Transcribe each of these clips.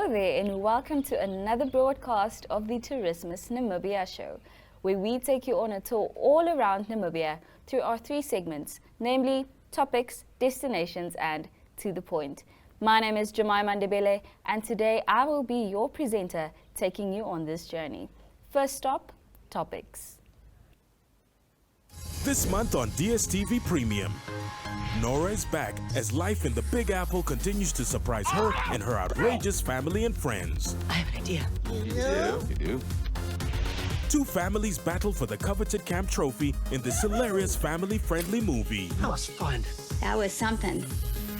Hello there and welcome to another broadcast of the Tourismus Namibia show, where we take you on a tour all around Namibia through our three segments, namely topics, destinations and to the point. My name is Jemima Ndebele and today I will be your presenter taking you on this journey. First stop, topics. This month on DSTV Premium, Nora is back as life in the Big Apple continues to surprise her and her outrageous family and friends. I have an idea. You do? Two families battle for the coveted camp trophy in this hilarious family-friendly movie. That was fun. That was something.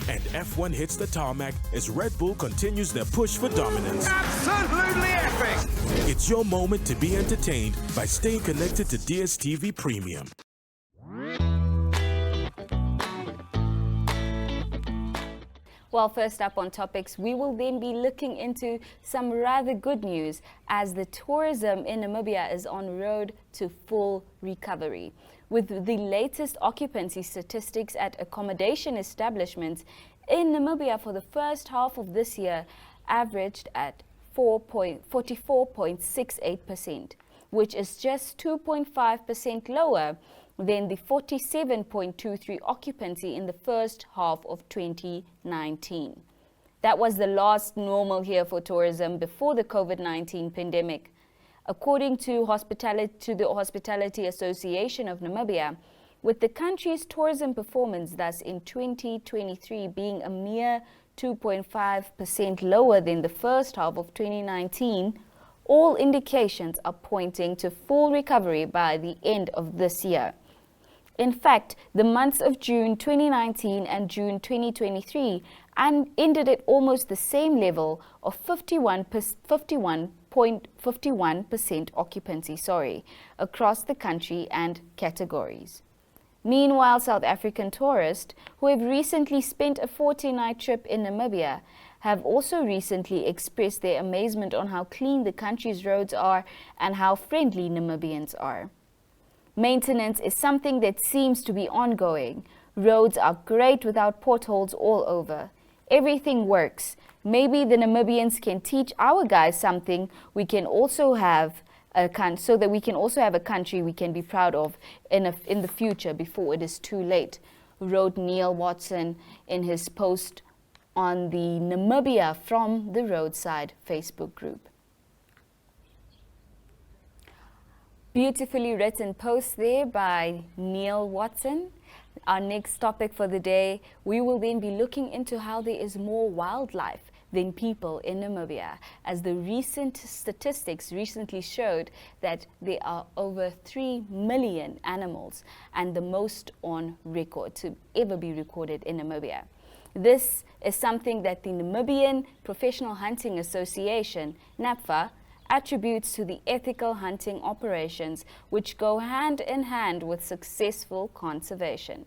And F1 hits the tarmac as Red Bull continues their push for dominance. Absolutely epic! It's your moment to be entertained by staying connected to DSTV Premium. Well, first up on topics, we will then be looking into some rather good news as the tourism in Namibia is on road to full recovery. With the latest occupancy statistics at accommodation establishments in Namibia for the first half of this year averaged at 44.68%, which is just 2.5% lower than the 47.23 occupancy in the first half of 2019. That was the last normal year for tourism before the COVID-19 pandemic. According to the Hospitality Association of Namibia, with the country's tourism performance thus in 2023 being a mere 2.5% lower than the first half of 2019, all indications are pointing to full recovery by the end of this year. In fact, the months of June 2019 and June 2023 ended at almost the same level of 51.51% occupancy, across the country and categories. Meanwhile, South African tourists who have recently spent a 40-night trip in Namibia have also recently expressed their amazement on how clean the country's roads are and how friendly Namibians are. Maintenance is something that seems to be ongoing. Roads are great without potholes all over. Everything works. Maybe the Namibians can teach our guys something we can also have so that we can also have a country we can be proud of in the future before it is too late, wrote Neil Watson in his post on the Namibia from the Roadside Facebook group. Beautifully written post there by Neil Watson. Our next topic for the day, we will then be looking into how there is more wildlife than people in Namibia, as the recent statistics recently showed that there are over 3 million animals and the most on record to ever be recorded in Namibia. This is something that the Namibian Professional Hunting Association, NAPFA, attributes to the ethical hunting operations which go hand in hand with successful conservation.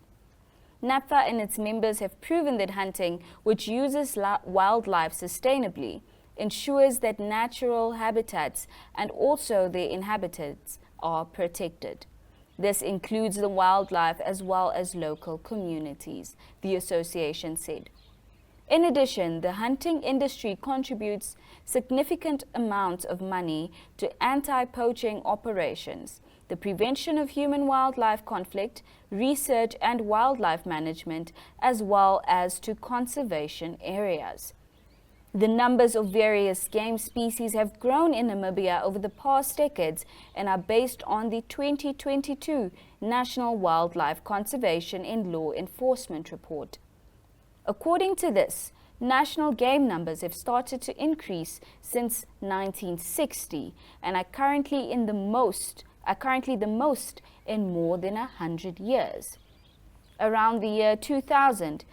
NAPFA and its members have proven that hunting, which uses wildlife sustainably, ensures that natural habitats and also their inhabitants are protected. This includes the wildlife as well as local communities, the association said. In addition, the hunting industry contributes significant amounts of money to anti-poaching operations, the prevention of human-wildlife conflict, research and wildlife management, as well as to conservation areas. The numbers of various game species have grown in Namibia over the past decades and are based on the 2022 National Wildlife Conservation and Law Enforcement Report. According to this, national game numbers have started to increase since 1960 and are currently the most in more than 100 years. Around the year 2000,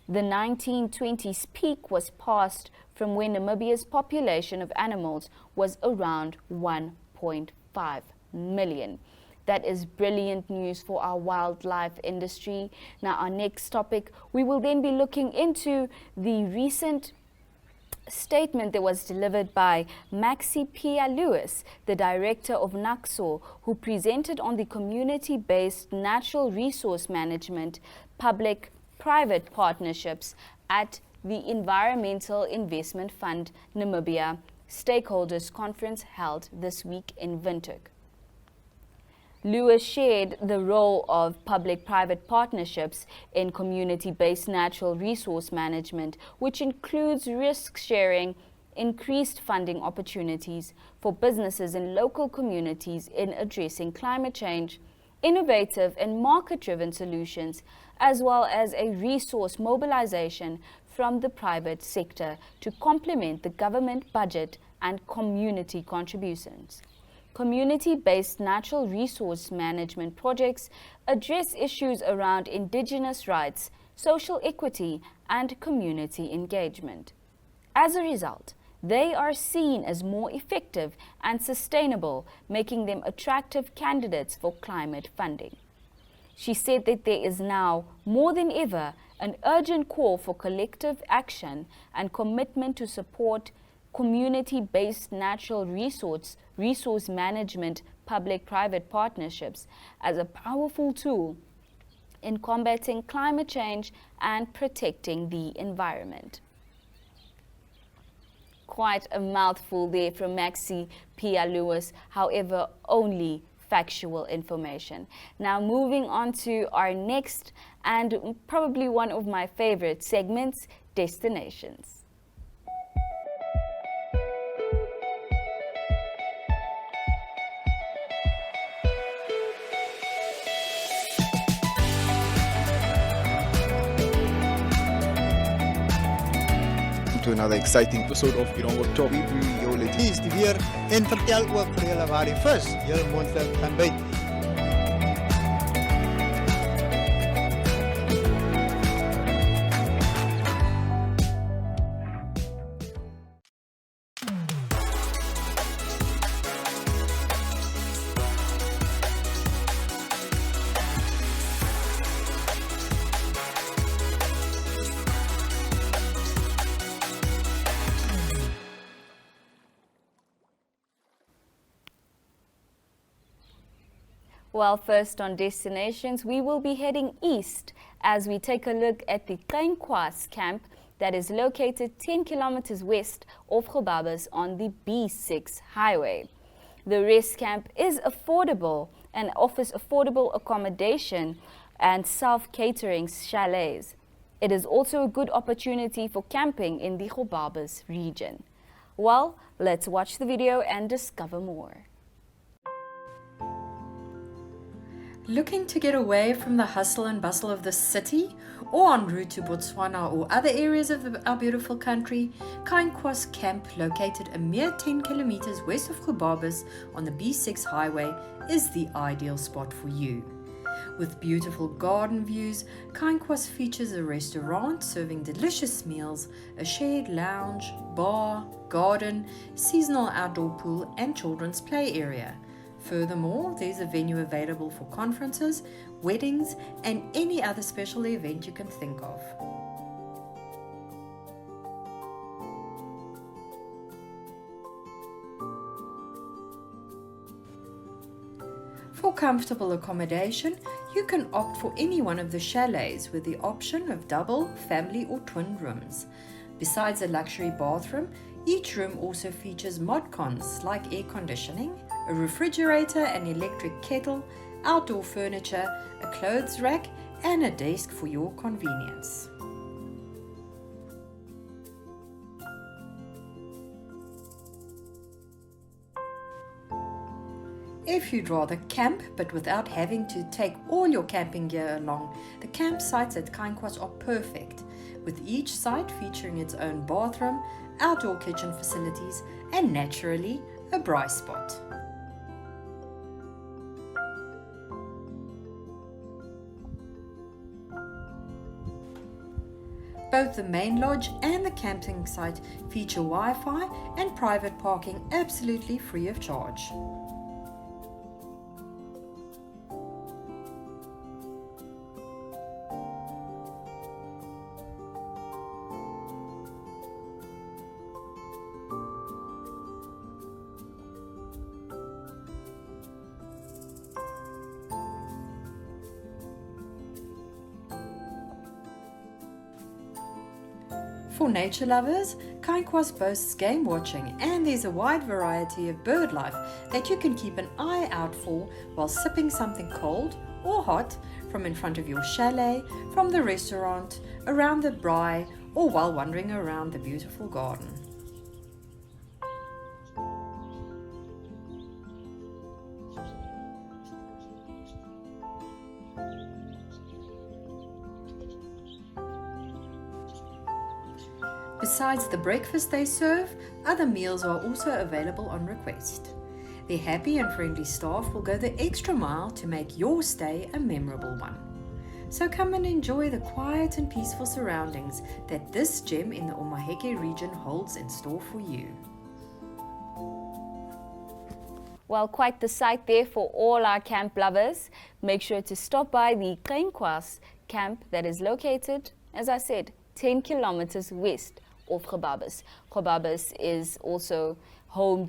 the 1920s peak was passed from when Namibia's population of animals was around 1.5 million. That is brilliant news for our wildlife industry. Now, our next topic, we will then be looking into the recent statement that was delivered by Maxi Pia Lewis, the director of NACSO, who presented on the community-based natural resource management, public-private partnerships at the Environmental Investment Fund Namibia Stakeholders Conference held this week in Windhoek. Lewis shared the role of public-private partnerships in community-based natural resource management, which includes risk sharing, increased funding opportunities for businesses in local communities in addressing climate change, innovative and market-driven solutions, as well as a resource mobilization from the private sector to complement the government budget and community contributions. Community-based natural resource management projects address issues around indigenous rights, social equity, and community engagement. As a result, they are seen as more effective and sustainable, making them attractive candidates for climate funding. She said that there is now, more than ever, an urgent call for collective action and commitment to support community-based natural resource management public-private partnerships as a powerful tool in combating climate change and protecting the environment. Quite a mouthful there from Maxi Pia Lewis, however, only factual information. Now moving on to our next and probably one of my favorite segments, destinations. To another exciting episode of Oneuptwo. We bring jou dit weer en vertel ook vir julle waar die vis heel moontlik kan byt. Well, first on destinations, we will be heading east as we take a look at the Kleinkwas camp that is located 10 kilometers west of Gobabis on the B6 highway. The rest camp is affordable and offers affordable accommodation and self-catering chalets. It is also a good opportunity for camping in the Gobabis region. Well, let's watch the video and discover more. Looking to get away from the hustle and bustle of the city, or en route to Botswana or other areas of our beautiful country, Kleinkwas Camp, located a mere 10 kilometers west of Gobabis on the B6 highway, is the ideal spot for you. With beautiful garden views, Kleinkwas features a restaurant serving delicious meals, a shared lounge, bar, garden, seasonal outdoor pool, and children's play area. Furthermore, there's a venue available for conferences, weddings, and any other special event you can think of. For comfortable accommodation, you can opt for any one of the chalets with the option of double, family, or twin rooms. Besides a luxury bathroom, each room also features mod-cons like air conditioning, a refrigerator, an electric kettle, outdoor furniture, a clothes rack, and a desk for your convenience. If you'd rather camp but without having to take all your camping gear along, the campsites at Kleinkwas are perfect, with each site featuring its own bathroom, outdoor kitchen facilities, and naturally, a braai spot. Both the main lodge and the camping site feature Wi-Fi and private parking absolutely free of charge. For nature lovers, Kainkwas boasts game watching, and there's a wide variety of bird life that you can keep an eye out for while sipping something cold or hot from in front of your chalet, from the restaurant, around the braai, or while wandering around the beautiful garden. Besides the breakfast they serve, other meals are also available on request. Their happy and friendly staff will go the extra mile to make your stay a memorable one. So come and enjoy the quiet and peaceful surroundings that this gem in the Omaheke region holds in store for you. Well, quite the sight there for all our camp lovers. Make sure to stop by the Kainkwas camp that is located, as I said, 10 kilometers west of Gobabis. Gobabis is also home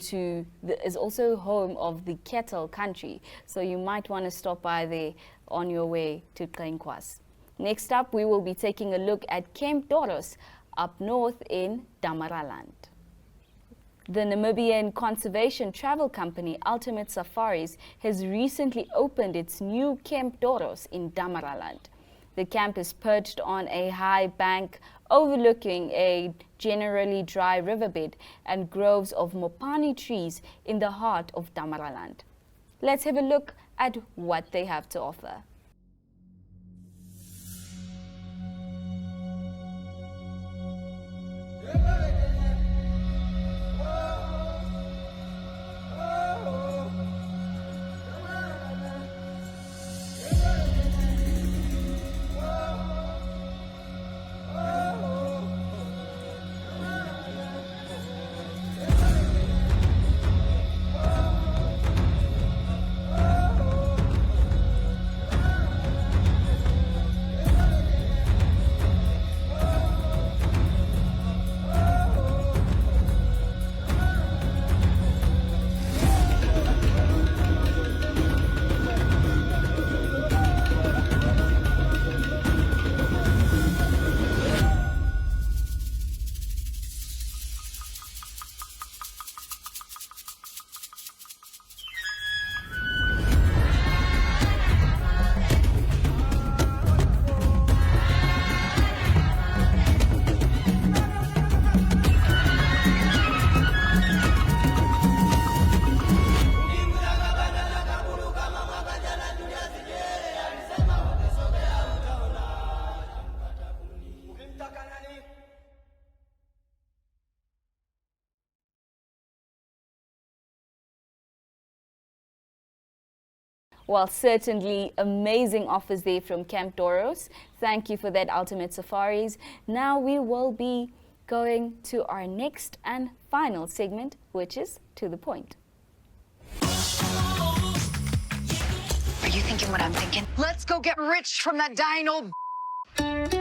of the cattle country, so you might want to stop by there on your way to Kainkwas. Next up, we will be taking a look at Camp Doros up north in Damaraland. The Namibian conservation travel company Ultimate Safaris has recently opened its new Camp Doros in Damaraland. The camp is perched on a high bank overlooking a generally dry riverbed and groves of mopani trees in the heart of Damaraland. Let's have a look at what they have to offer. Well, certainly amazing offers there from Camp Doros. Thank you for that, Ultimate Safaris. Now we will be going to our next and final segment, which is To the Point. Are you thinking what I'm thinking? Let's go get rich from that dying old We need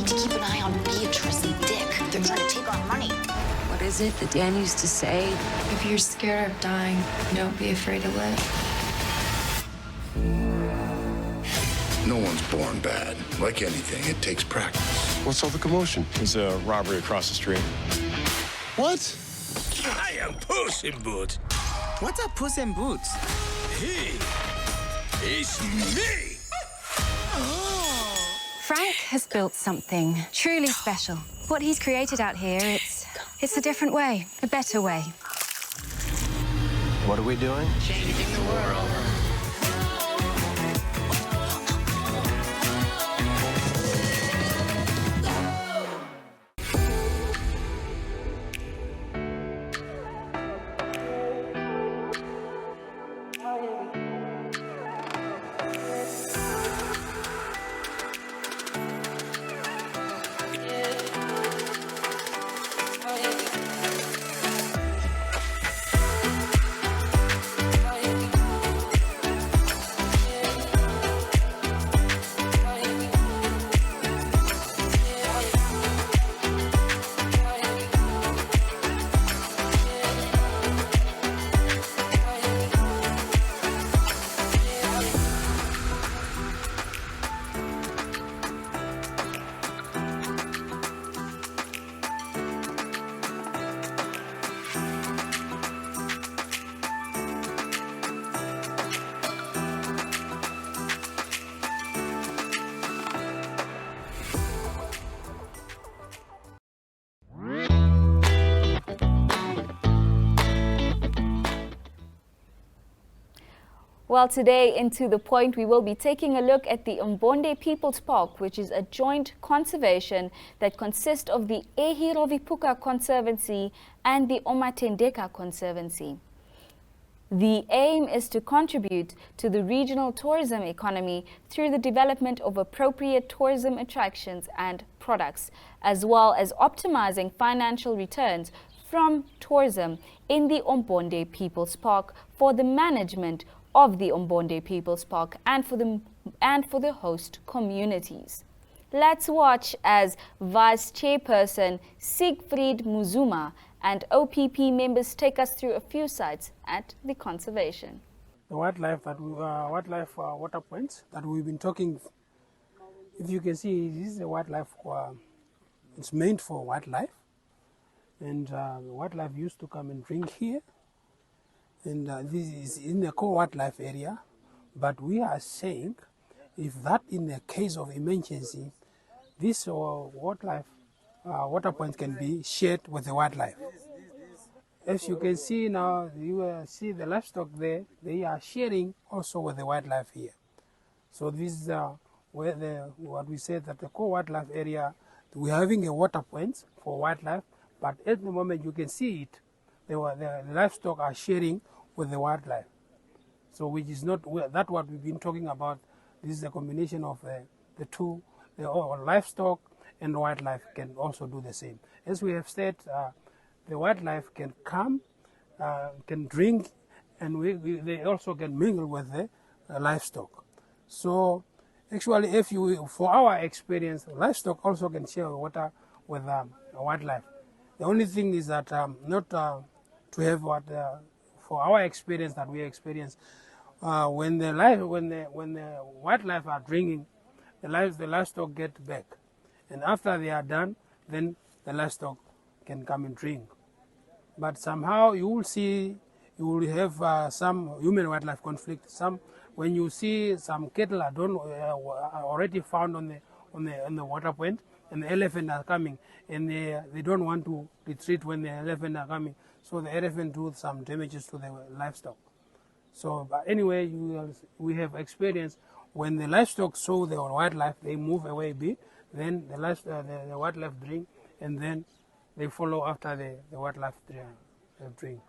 to keep an eye on Beatrice and Dick. They're trying to take our money. What is it that Dan used to say? If you're scared of dying, don't be afraid to live. No one's born bad. Like anything, it takes practice. What's all the commotion? There's a robbery across the street. What? I am Puss in Boots. What's a Puss in Boots? He is me. Frank has built something truly special. What he's created out here, it's a different way, a better way. What are we doing? Changing the world. Well, today into the point, we will be taking a look at the Umbonde People's Park, which is a joint conservation that consists of the Ehirovipuka Conservancy and the Omatendeka Conservancy. The aim is to contribute to the regional tourism economy through the development of appropriate tourism attractions and products, as well as optimizing financial returns from tourism in the Umbonde People's Park for the management of the Umbonde People's Park and for the host communities. Let's watch as Vice Chairperson Siegfried Muzuma and OPP members take us through a few sites at the conservation. The wildlife water points that we've been talking. If you can see, this is a wildlife. It's meant for wildlife, and wildlife used to come and drink here. And this is in the core wildlife area, but we are saying if that in the case of emergency, this wildlife water points can be shared with the wildlife. As you can see now, you see the livestock there, they are sharing also with the wildlife here. So this is where what we said that the core wildlife area, we're having a water point for wildlife, but at the moment you can see it, the livestock are sharing with the wildlife. So which is not that what we've been talking about. This is a combination of the two, the livestock and wildlife can also do the same. As we have said, the wildlife can come, can drink, and they also can mingle with the livestock. So actually, for our experience, livestock also can share water with wildlife. The only thing is that not to have for our experience that we experience, when the wildlife are drinking, the livestock get back, and after they are done, then the livestock can come and drink. But somehow you will have some human-wildlife conflict. When you see some cattle are already found on the water point, and the elephant are coming, and they don't want to retreat when the elephant are coming, so the elephant do some damages to the livestock. So, but anyway, we have experience when the livestock saw the wildlife, they move away a bit, then the wildlife drink, and then they follow after the wildlife drink.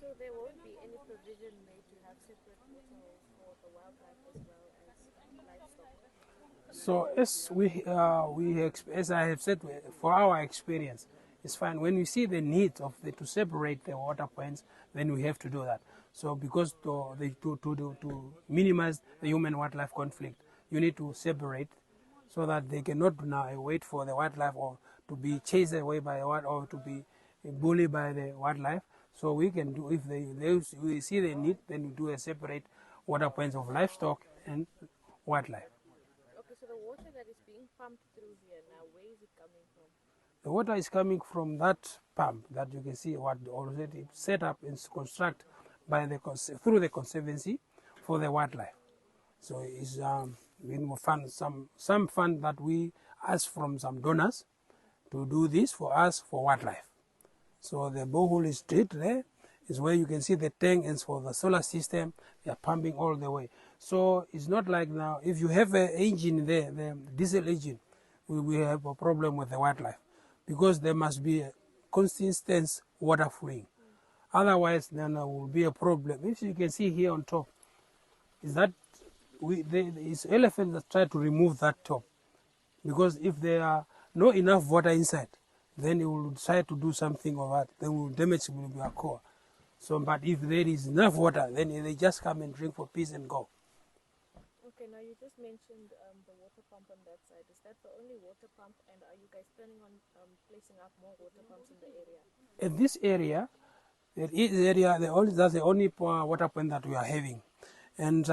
So there won't be any provision made to have separate water for the wildlife as well as livestock? So as I have said, for our experience, it's fine. When we see the need to separate the water points, then we have to do that. So because to minimize the human-wildlife conflict, you need to separate so that they cannot now wait for the wildlife or to be chased away by or to be bullied by the wildlife. So we can do, if we see the need, then we do a separate water points of livestock and wildlife. Okay, so the water that is being pumped through here now, where is it coming from? The water is coming from that pump that you can see what already set up and construct by through the conservancy for the wildlife. So it's some fund that we ask from some donors to do this for us for wildlife. So the borehole is straight there, is where you can see the tank, and for the solar system, they are pumping all the way. So it's not like now, if you have an engine there, the diesel engine, we have a problem with the wildlife, because there must be a consistent water flowing. Otherwise, then there will be a problem. If you can see here on top, is that it's elephants that try to remove that top, because if there are not enough water inside, then it will try to do something of that. Then will damage the core. So, but if there is enough water, then they just come and drink for peace and go. Okay, now you just mentioned the water pump on that side. Is that the only water pump, and are you guys planning on placing up more water pumps in the area? In this area, that's the only water pump that we are having, and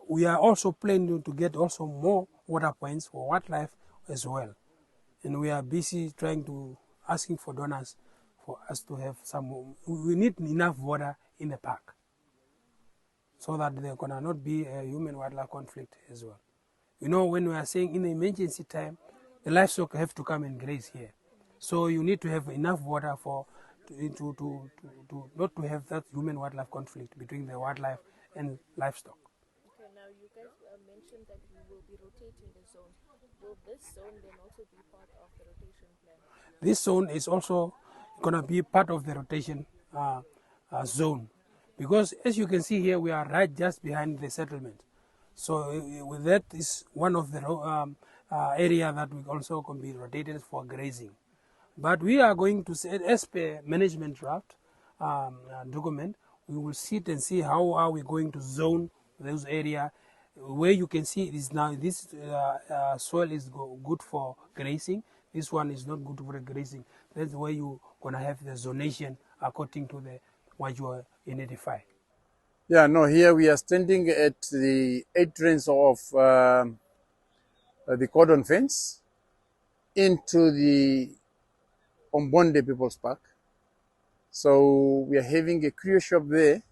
we are also planning to get also more water points for wildlife as well. And we are busy asking for donors for us to have some. We need enough water in the park so that there cannot be a human-wildlife conflict as well. You know, when we are saying in the emergency time, the livestock have to come and graze here. So you need to have enough water not to have that human-wildlife conflict between the wildlife and livestock. Okay, now you guys mentioned that you will be rotating the zone. Will this zone then also be part of the rotation plan? This zone is also going to be part of the rotation zone, because as you can see here, we are right just behind the settlement. So with that is one of the area that we also can be rotated for grazing. But we are going to, as per management draft document, we will sit and see how are we going to zone those area where you can see it is now this soil is good for grazing. This one is not good for grazing. That's where you're gonna have the zonation according to the what you identify. Yeah, no, here we are standing at the entrance of the cordon fence into the Ombonde People's Park. So we are having a curio shop there.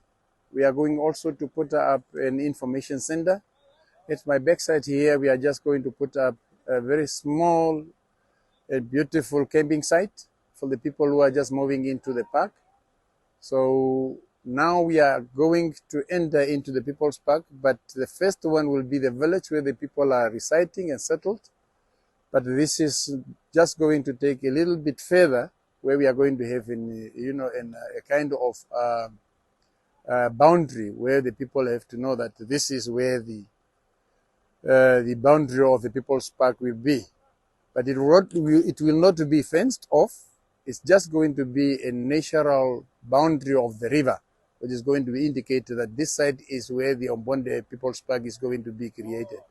We are going also to put up an information center. At my backside here, we are just going to put up a very small and beautiful camping site for the people who are just moving into the park. So now we are going to enter into the People's Park, but the first one will be the village where the people are residing and settled. But this is just going to take a little bit further, where we are going to have a kind of boundary where the people have to know that this is where the boundary of the People's Park will be. But it will not be fenced off. It's just going to be a natural boundary of the river, which is going to be indicated that this side is where the Ombonde People's Park is going to be created.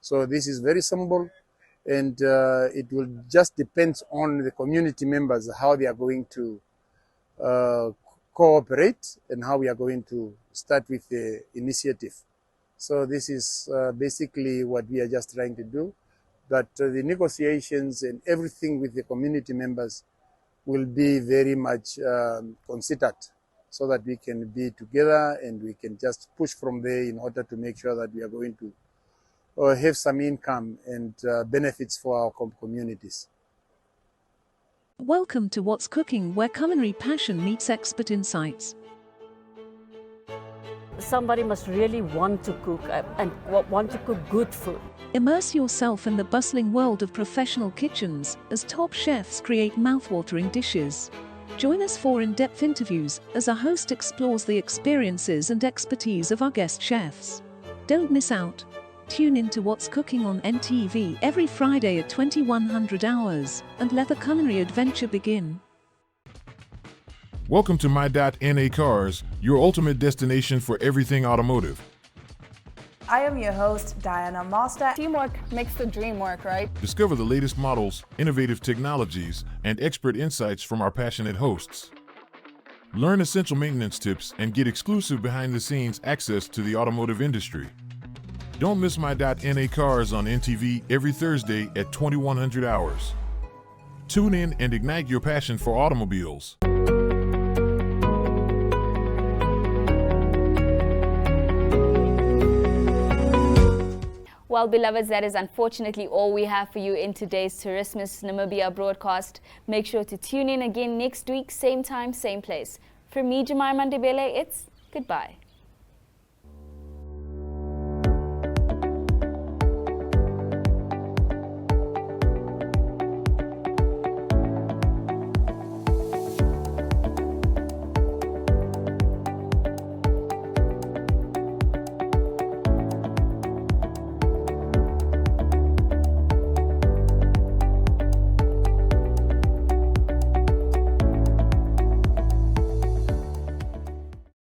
So this is very simple, and it will just depend on the community members how they are going to cooperate and how we are going to start with the initiative. So this is basically what we are just trying to do. But the negotiations and everything with the community members will be very much considered, so that we can be together and we can just push from there in order to make sure that we are going to have some income and benefits for our communities. Welcome to What's Cooking, where culinary passion meets expert insights. Somebody must really want to cook and want to cook good food. Immerse yourself in the bustling world of professional kitchens as top chefs create mouthwatering dishes. Join us for in-depth interviews as our host explores the experiences and expertise of our guest chefs. Don't miss out. Tune in to What's Cooking on NTV every Friday at 2100 hours and let the culinary adventure begin. Welcome to My.NA Cars, your ultimate destination for everything automotive. I am your host, Diana Master. Teamwork makes the dream work, right? Discover the latest models, innovative technologies, and expert insights from our passionate hosts. Learn essential maintenance tips and get exclusive behind-the-scenes access to the automotive industry. Don't miss My.NA Cars on NTV every Thursday at 2100 hours. Tune in and ignite your passion for automobiles. Well, beloveds, that is unfortunately all we have for you in today's Tourismus Namibia broadcast. Make sure to tune in again next week, same time, same place. From me, Jemima Ndebele, it's goodbye.